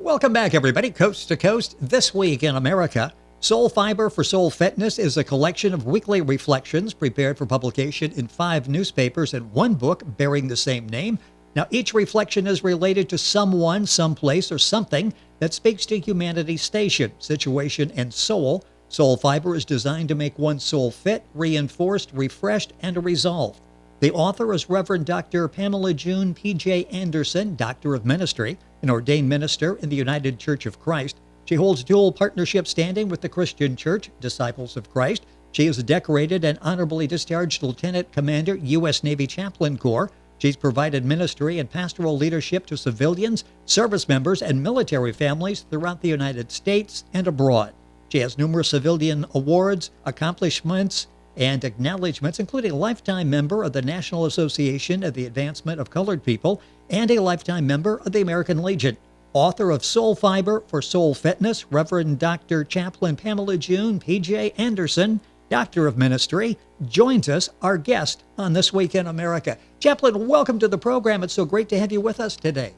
Welcome back, everybody, coast to coast. This week in America, Soul Fiber for Soul Fitness is a collection of weekly reflections prepared for publication in 5 newspapers and 1 book bearing the same name. Now, each reflection is related to someone, someplace, or something that speaks to humanity's station, situation, and soul. Soul Fiber is designed to make one's soul fit, reinforced, refreshed, and resolved. The author is Reverend Dr. Pamelajune P.J. Anderson, Doctor of Ministry, an ordained minister in the United Church of Christ. She holds dual partnership standing with the Christian Church, Disciples of Christ. She is a decorated and honorably discharged Lieutenant Commander, U.S. Navy Chaplain Corps. She's provided ministry and pastoral leadership to civilians, service members, and military families throughout the United States and abroad. She has numerous civilian awards, accomplishments, and acknowledgments, including a lifetime member of the National Association of the Advancement of Colored People and a lifetime member of the American Legion. Author of Soul Fiber for Soul Fitness, Reverend Dr. Chaplain Pamelajune P.J. Anderson, Doctor of Ministry, joins us, our guest on This Week in America. Chaplain, welcome to the program. It's so great to have you with us today.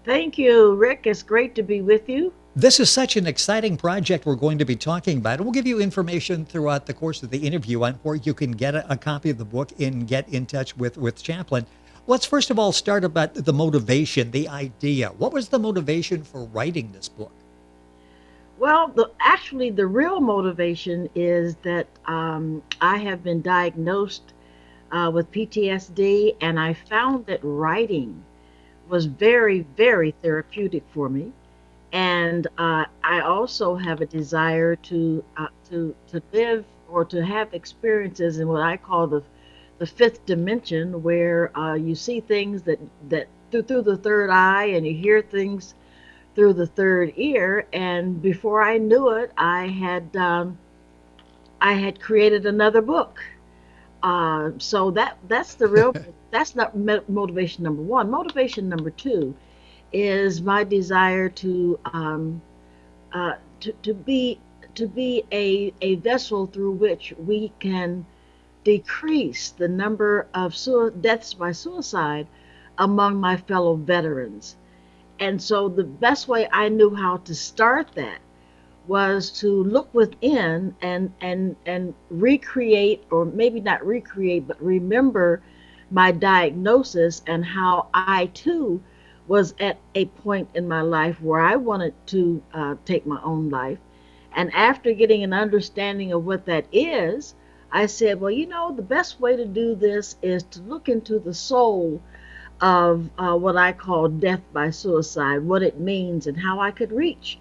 Thank you, Rick. It's great to be with you. This is such an exciting project we're going to be talking about. We'll give you information throughout the course of the interview on where you can get a copy of the book and get in touch with Chaplain. Let's first of all start about the motivation, the idea. What was the motivation for writing this book? Well, the real motivation is that I have been diagnosed with PTSD, and I found that writing was very, very therapeutic for me. And I also have a desire to live or to have experiences in what I call the 5th dimension, where you see things that through the third eye, and you hear things through the third ear. And before I knew it, I had created another book. So that's the real that's not motivation number 1. Motivation number 2 is my desire to be a vessel through which we can decrease the number of deaths by suicide among my fellow veterans. And so the best way I knew how to start that was to look within and recreate, or maybe not recreate, but remember my diagnosis and how I too was at a point in my life where I wanted to take my own life. And after getting an understanding of what that is, I said, well, the best way to do this is to look into the soul of what I call death by suicide, what it means, and how I could reach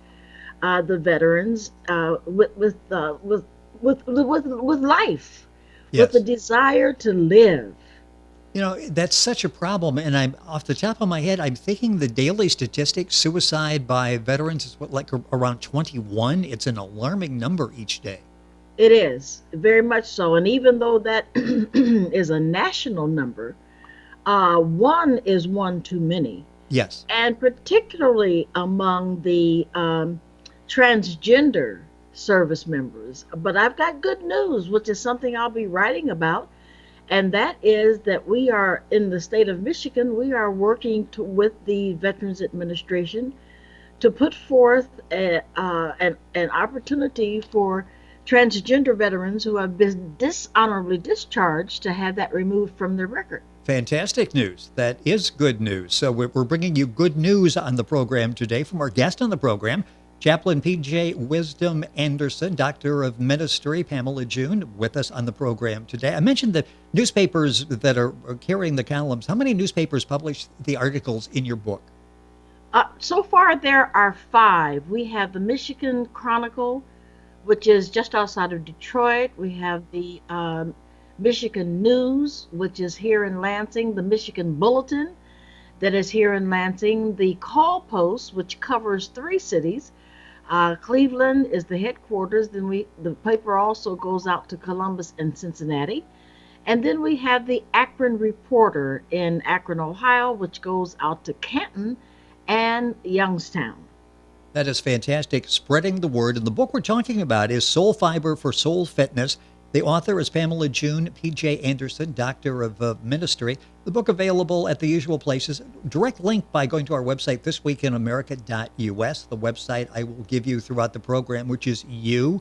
the veterans with life, Yes. with the desire to live. That's such a problem. And I'm off the top of my head, I'm thinking the daily statistics, suicide by veterans is around 21. It's an alarming number each day. It is, very much so. And even though that is a national number, one is one too many. Yes. And particularly among the transgender service members. But I've got good news, which is something I'll be writing about. And that is that we are, in the state of Michigan, we are working with the Veterans Administration to put forth an opportunity for transgender veterans who have been dishonorably discharged to have that removed from their record. Fantastic news. That is good news. So we're bringing you good news on the program today from our guest on the program, Chaplain P.J. Wisdom Anderson, Doctor of Ministry, Pamelajune, with us on the program today. I mentioned the newspapers that are carrying the columns. How many newspapers publish the articles in your book? So far, there are 5. We have the Michigan Chronicle, which is just outside of Detroit. We have the Michigan News, which is here in Lansing, the Michigan Bulletin, that is here in Lansing, the Call Post, which covers 3 cities. Cleveland is the headquarters. Then the paper also goes out to Columbus and Cincinnati. And then we have the Akron Reporter in Akron, Ohio, which goes out to Canton and Youngstown. That is fantastic, spreading the word. And the book we're talking about is Soul Fiber for Soul Fitness, The author is Pamelajune P.J. Anderson, Doctor of Ministry. The book available at the usual places. Direct link by going to our website, thisweekinamerica.us. The website I will give you throughout the program, which is the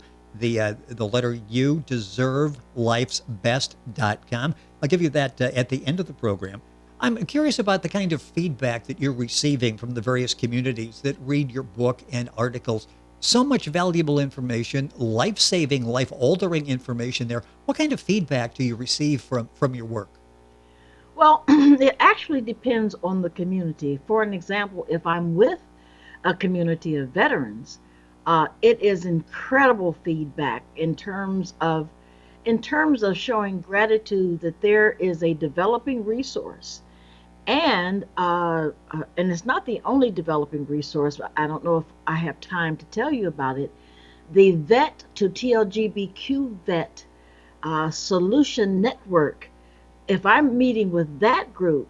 letter U, deservelifesbest.com. I'll give you that at the end of the program. I'm curious about the kind of feedback that you're receiving from the various communities that read your book and articles. So much valuable information, life-saving, life-altering information there. What kind of feedback do you receive from your work? Well, it actually depends on the community. For an example, if I'm with a community of veterans, it is incredible feedback in terms of showing gratitude that there is a developing resource, and it's not the only developing resource. I don't know if I have time to tell you about it. The Vet to TLGBQ Vet Solution Network. If I'm meeting with that group,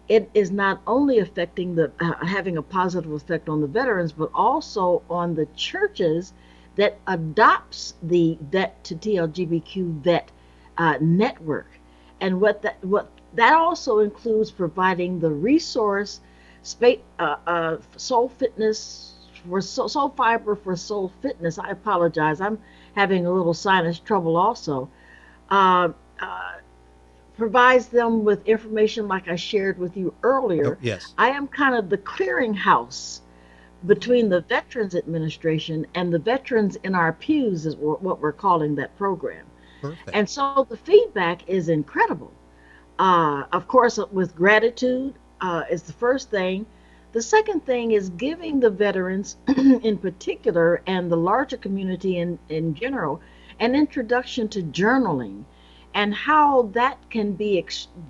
it is not only affecting having a positive effect on the veterans, but also on the churches that adopts the Vet to TLGBQ Vet network. And what that also includes providing the resource, soul fitness for soul fiber for soul fitness. I apologize. I'm having a little sinus trouble also. Uh, uh, Provides them with information like I shared with you Oh, earlier. yes. I am kind of the clearinghouse between the Veterans Administration and the veterans in our pews, is what we're calling that program. Perfect. And so the feedback is incredible. Of course, with gratitude is the first thing. The second thing is giving the veterans in particular and the larger community in general an introduction to journaling and how that can be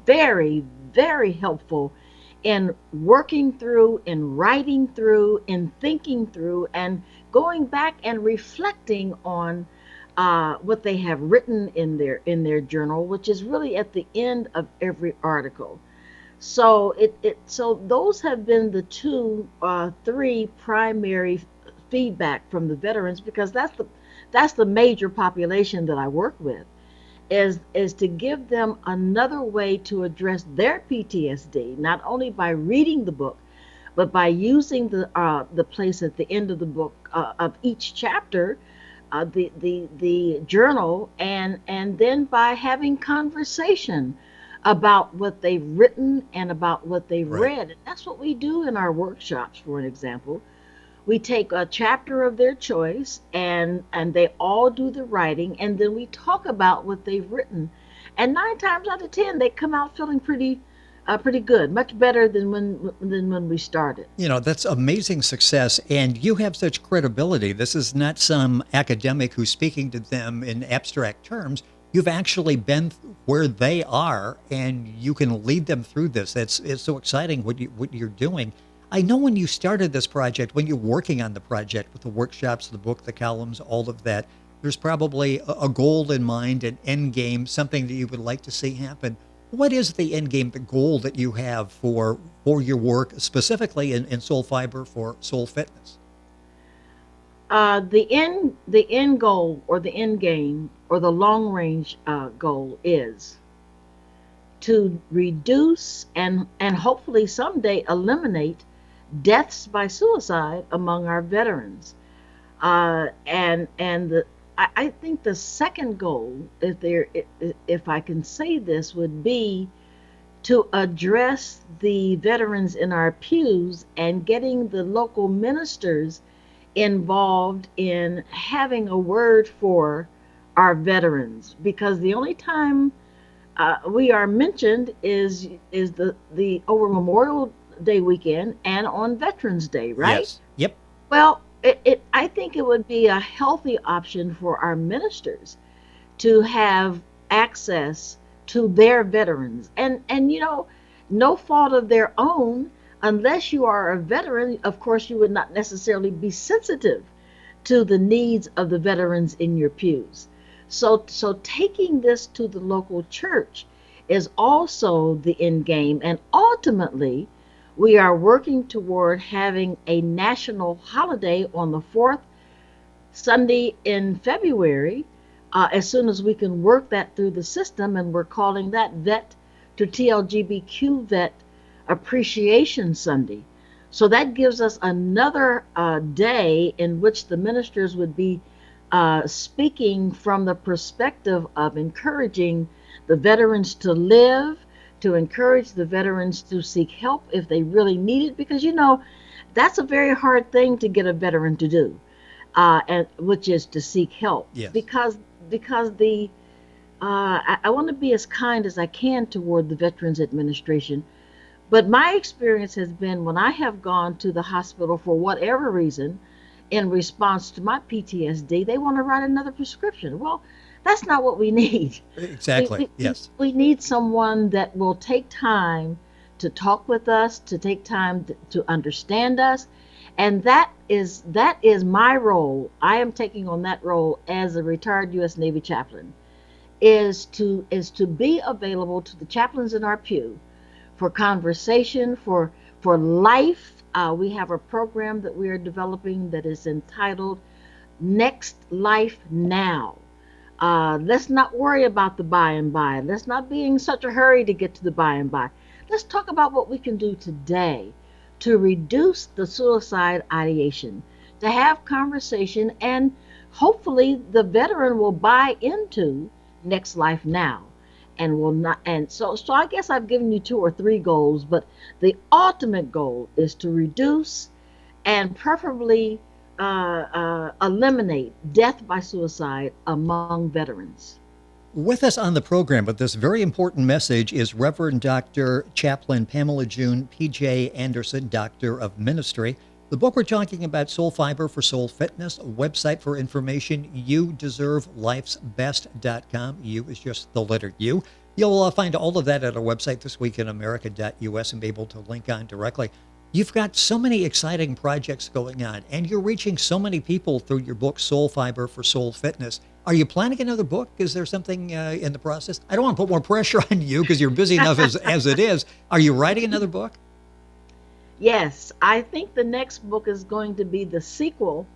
very, very helpful in working through, in writing through, in thinking through, and going back and reflecting on what they have written in their journal, which is really at the end of every article. So those have been the three primary feedback from the veterans, because that's the major population that I work with, is to give them another way to address their PTSD, not only by reading the book, but by using the place at the end of the book of each chapter, the journal, and then by having conversation about what they've written and about what they've Right. read. And that's what we do in our workshops. For an example, we take a chapter of their choice, and they all do the writing, and then we talk about what they've written. And 9 times out of 10, they come out feeling pretty good, much better than when we started. That's amazing success, and you have such credibility. This is not some academic who's speaking to them in abstract terms. You've actually been where they are, and you can lead them through this. It's so exciting what you're doing. I know when you started this project, when you're working on the project with the workshops, the book, the columns, all of that, there's probably a goal in mind, an end game, something that you would like to see happen. What is the end game, the goal that you have for your work, specifically in Soul Fiber for Soul Fitness? The end goal, or the end game, or the long range goal is to reduce and hopefully someday eliminate deaths by suicide among our veterans. And I think the second goal, if I can say this, would be to address the veterans in our pews and getting the local ministers involved in having a word for our veterans, because the only time we are mentioned is the over Memorial Day weekend and on Veterans Day, right? Yes. Yep. Well, I think it would be a healthy option for our ministers to have access to their veterans, and no fault of their own. Unless you are a veteran, of course you would not necessarily be sensitive to the needs of the veterans in your pews. So taking this to the local church is also the end game, and ultimately we are working toward having a national holiday on the fourth Sunday in February, as soon as we can work that through the system, and we're calling that Vet to TLGBQ Vet Appreciation Sunday. So that gives us another day in which the ministers would be speaking from the perspective of encouraging the veterans to live, to encourage the veterans to seek help if they really need it, because that's a very hard thing to get a veteran to do, and which is to seek help. Yes. Because I want to be as kind as I can toward the Veterans Administration, but my experience has been when I have gone to the hospital for whatever reason in response to my PTSD, they want to write another prescription. Well, that's not what we need. Exactly. Yes. We need someone that will take time to talk with us, to take time to understand us. And that is my role. I am taking on that role as a retired U.S. Navy chaplain, is to be available to the chaplains in our pew for conversation, for life. We have a program that we are developing that is entitled Next Life Now. Let's not worry about the by and by. Let's not be in such a hurry to get to the by and by. Let's talk about what we can do today to reduce the suicide ideation, to have conversation, and hopefully the veteran will buy into Next Life Now and will not. And so I guess I've given you 2 or 3 goals, but the ultimate goal is to reduce and preferably eliminate death by suicide among veterans. With us on the program with this very important message is Reverend Dr. Chaplain Pamelajune P.J. Anderson, Doctor of Ministry. The book we're talking about, Soul Fiber for Soul Fitness, a website for information, youdeservelifesbest.com. You is just the letter U. You'll find all of that at our website, thisweekinamerica.us, and be able to link on directly. You've got so many exciting projects going on, and you're reaching so many people through your book, Soul Fiber for Soul Fitness. Are you planning another book? Is there something in the process? I don't want to put more pressure on you because you're busy enough as it is. Are you writing another book? Yes, I think the next book is going to be the sequel.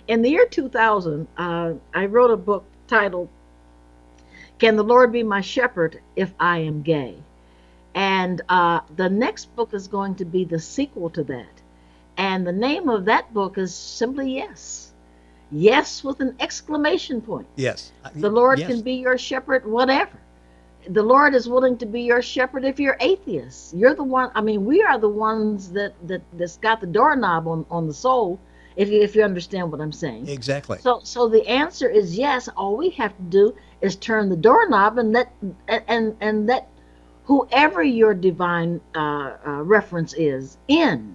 In the year 2000, I wrote a book titled, Can the Lord Be My Shepherd If I Am Gay? And the next book is going to be the sequel to that. And the name of that book is simply Yes. Yes, with an exclamation point. Yes. The Lord Yes. can be your shepherd, whatever. The Lord is willing to be your shepherd if you're atheist. You're the one. I mean, we are the ones that's got the doorknob on the soul. If you understand what I'm saying. Exactly. So the answer is yes. All we have to do is turn the doorknob and let whoever your divine reference is in.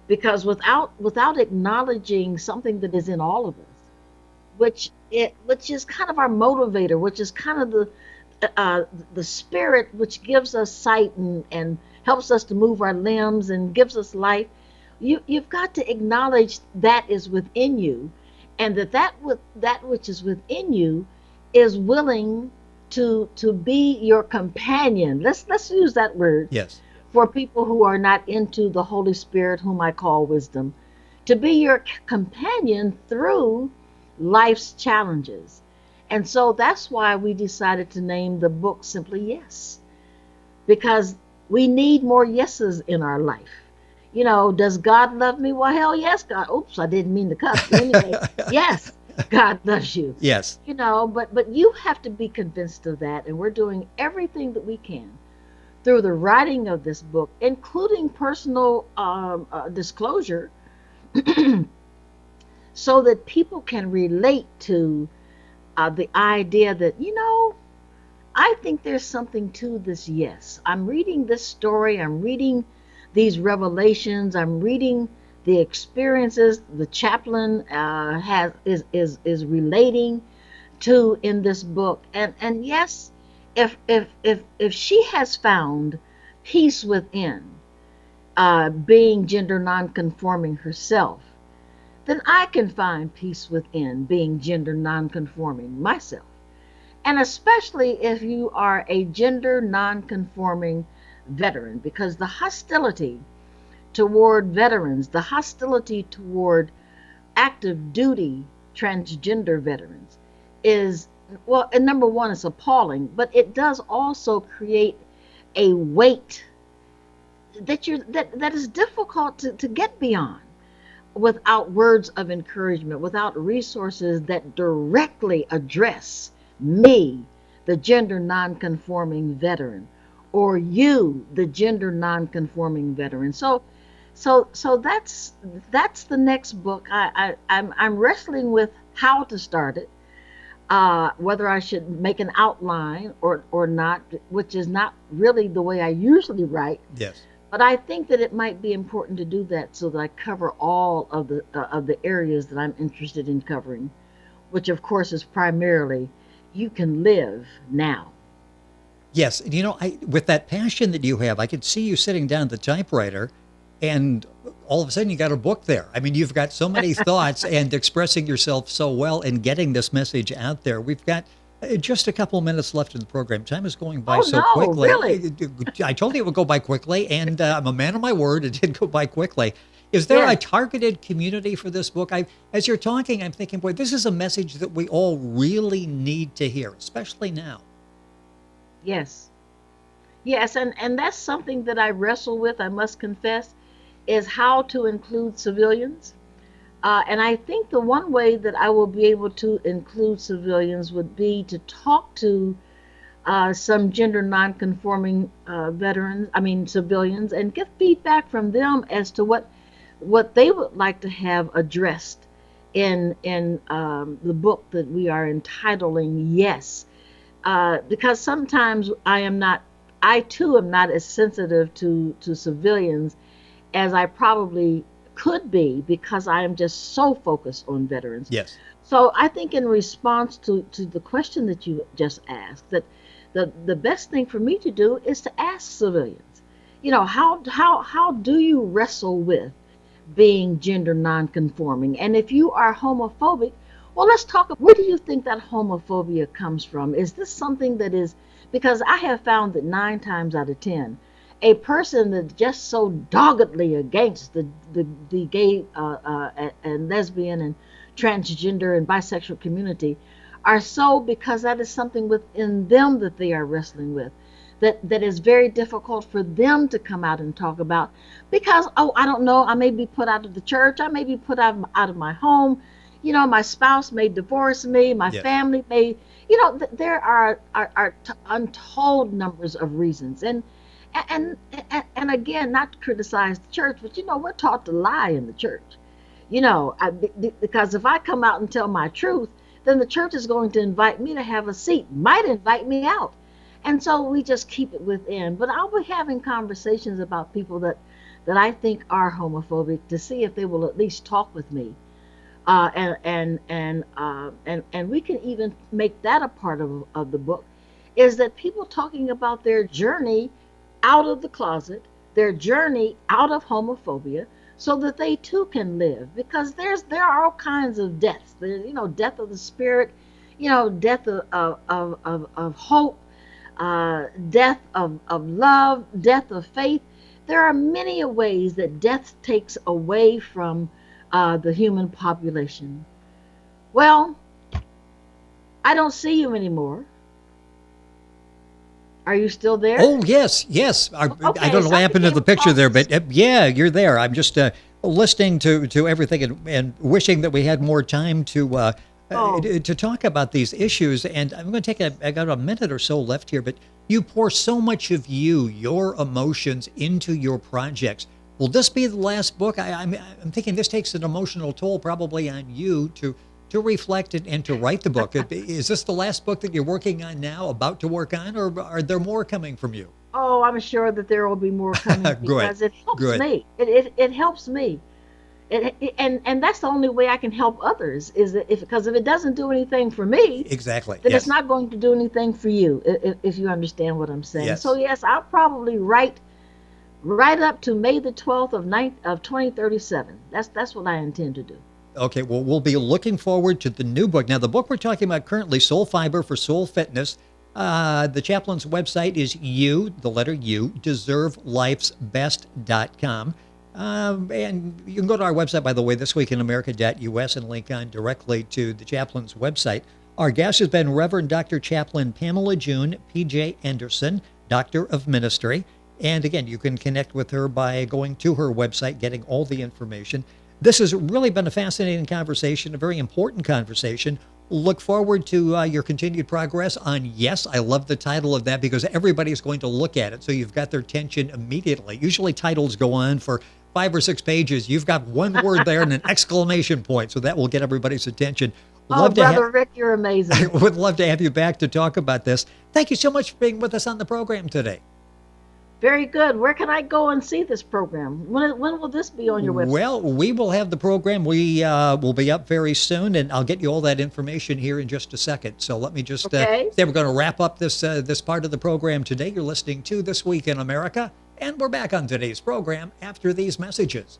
Because without acknowledging something that is in all of us, which is kind of our motivator, which is kind of the spirit which gives us sight and helps us to move our limbs and gives us life, you've got to acknowledge that is within you, and that which is within you is willing to be your companion. Let's use that word. Yes. For people who are not into the Holy Spirit, whom I call wisdom, to be your companion through life's challenges. And so that's why we decided to name the book simply Yes, because we need more yeses in our life. Does God love me? Well, hell yes, God. Oops, I didn't mean to cuss. But anyway, yes, God loves you. Yes. But you have to be convinced of that, and we're doing everything that we can through the writing of this book, including personal disclosure, so that people can relate to the idea that, I think there's something to this yes. I'm reading this story, I'm reading these revelations, I'm reading the experiences the chaplain is relating to in this book. And yes, if she has found peace within, being gender nonconforming herself, then I can find peace within being gender nonconforming myself. And especially if you are a gender nonconforming veteran, because the hostility toward veterans, the hostility toward active duty transgender veterans is, well, and number one, it's appalling, but it does also create a weight that is difficult to get beyond without words of encouragement, without resources that directly address me, the gender nonconforming veteran, or you, the gender nonconforming veteran. So that's the next book. I'm wrestling with how to start it, whether I should make an outline or not, which is not really the way I usually write. Yes. But I think that it might be important to do that so that I cover all of the areas that I'm interested in covering, which of course is primarily you can live now. Yes. With that passion that you have, I could see you sitting down at the typewriter and all of a sudden you got a book there. I mean, you've got so many thoughts and expressing yourself so well and getting this message out there. We've got just a couple of minutes left in the program. Time is going by so no, quickly. Really? I told you it would go by quickly, and I'm a man of my word. It did go by quickly. Is there a targeted community for this book? As you're talking, I'm thinking, boy, this is a message that we all really need to hear, especially now. Yes. Yes, and that's something that I wrestle with, I must confess, is how to include civilians. And I think the one way that I will be able to include civilians would be to talk to some gender nonconforming civilians, and get feedback from them as to what they would like to have addressed in the book that we are entitling Yes. Because sometimes I too am not as sensitive to civilians as I probably could be, because I am just so focused on veterans. Yes. So I think in response to the question that you just asked, that the best thing for me to do is to ask civilians, how do you wrestle with being gender nonconforming? And if you are homophobic, well, let's talk. Where do you think that homophobia comes from? Is this something that is, because I have found that 9 times out of 10, a person that's just so doggedly against the gay and lesbian and transgender and bisexual community are so, because that is something within them that they are wrestling with, that is very difficult for them to come out and talk about, because, I don't know, I may be put out of the church, I may be put out of my home, my spouse may divorce me, my family may, there are untold numbers of reasons. And again, not to criticize the church, but we're taught to lie in the church. Because if I come out and tell my truth, then the church is going to invite me to have a seat, might invite me out. And so we just keep it within. But I'll be having conversations about people that I think are homophobic, to see if they will at least talk with me. And we can even make that a part of the book, is that people talking about their journey out of the closet, their journey out of homophobia, so that they too can live. Because there are all kinds of deaths. There's, death of the spirit, death of hope, death of love, death of faith. There are many ways that death takes away from the human population. Well, I don't see you anymore. Are you still there? Oh, yes. I don't know what happened to the picture there, but yeah, you're there. I'm just listening to everything and wishing that we had more time to talk about these issues. And I'm going to I got a minute or so left here, but you pour so much of your emotions into your projects. Will this be the last book? I'm thinking this takes an emotional toll probably on you to reflect and to write the book. Is this the last book that you're working on now, about to work on, or are there more coming from you? Oh, I'm sure that there will be more coming, because it helps me. It helps me. And that's the only way I can help others, is that because if it doesn't do anything for me, exactly, then it's not going to do anything for you, if you understand what I'm saying. Yes. So yes, I'll probably write right up to May the 12th of 2037. That's what I intend to do. Okay, well, we'll be looking forward to the new book. Now, the book we're talking about currently, Soul Fiber for Soul Fitness. The chaplain's website is the letter U, deservelifesbest.com. And you can go to our website, by the way, thisweekinamerica.us, and link on directly to the chaplain's website. Our guest has been Reverend Dr. Chaplain Pamelajune P.J. Anderson, Doctor of Ministry. And again, you can connect with her by going to her website, getting all the information. This has really been a fascinating conversation, a very important conversation. Look forward to your continued progress on Yes. I love the title of that because everybody's going to look at it. So you've got their attention immediately. Usually titles go on for 5 or 6 pages. You've got one word there and an exclamation point. So that will get everybody's attention. Brother Rick, you're amazing. I would love to have you back to talk about this. Thank you so much for being with us on the program today. Very good. Where can I go and see this program? When will this be on your website? Well, we will have the program. We will be up very soon, and I'll get you all that information here in just a second. So let me just say we're going to wrap up this part of the program today. You're listening to This Week in America, and we're back on today's program after these messages.